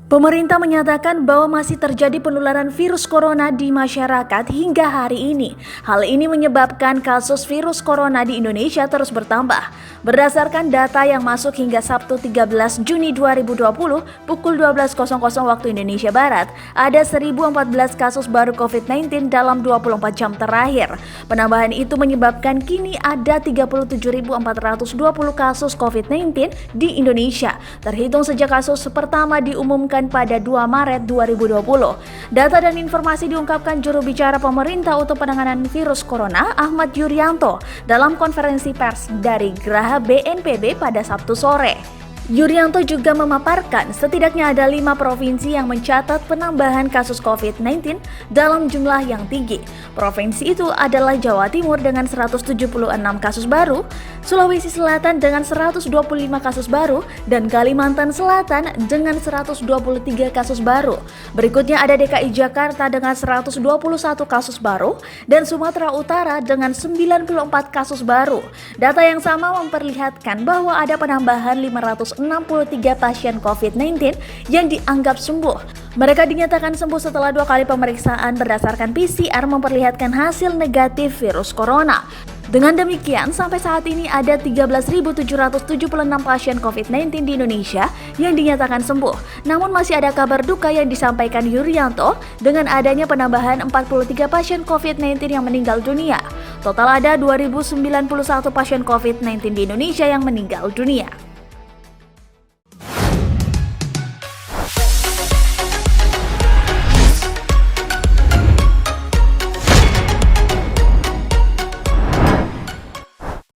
Pemerintah menyatakan bahwa masih terjadi penularan virus corona di masyarakat hingga hari ini. Hal ini menyebabkan kasus virus corona di Indonesia terus bertambah. Berdasarkan data yang masuk hingga Sabtu 13 Juni 2020 pukul 12.00 waktu Indonesia Barat, ada 1.014 kasus baru COVID-19 dalam 24 jam terakhir. Penambahan itu menyebabkan kini ada 37.420 kasus COVID-19 di Indonesia, terhitung sejak kasus pertama diumumkan pada 2 Maret 2020. Data dan informasi diungkapkan juru bicara pemerintah untuk penanganan virus corona Ahmad Yuryanto dalam konferensi pers dari Geraha BNPB pada Sabtu sore. Yuryanto juga memaparkan setidaknya ada 5 provinsi yang mencatat penambahan kasus COVID-19 dalam jumlah yang tinggi. Provinsi itu adalah Jawa Timur dengan 176 kasus baru, Sulawesi Selatan dengan 125 kasus baru, dan Kalimantan Selatan dengan 123 kasus baru. Berikutnya ada DKI Jakarta dengan 121 kasus baru, dan Sumatera Utara dengan 94 kasus baru. Data yang sama memperlihatkan bahwa ada penambahan 563 pasien COVID-19 yang dianggap sembuh. Mereka dinyatakan sembuh setelah 2 kali pemeriksaan berdasarkan PCR memperlihatkan hasil negatif virus corona. Dengan demikian, sampai saat ini ada 13.776 pasien COVID-19 di Indonesia yang dinyatakan sembuh. Namun masih ada kabar duka yang disampaikan Yuryanto dengan adanya penambahan 43 pasien COVID-19 yang meninggal dunia. Total ada 2.091 pasien COVID-19 di Indonesia yang meninggal dunia.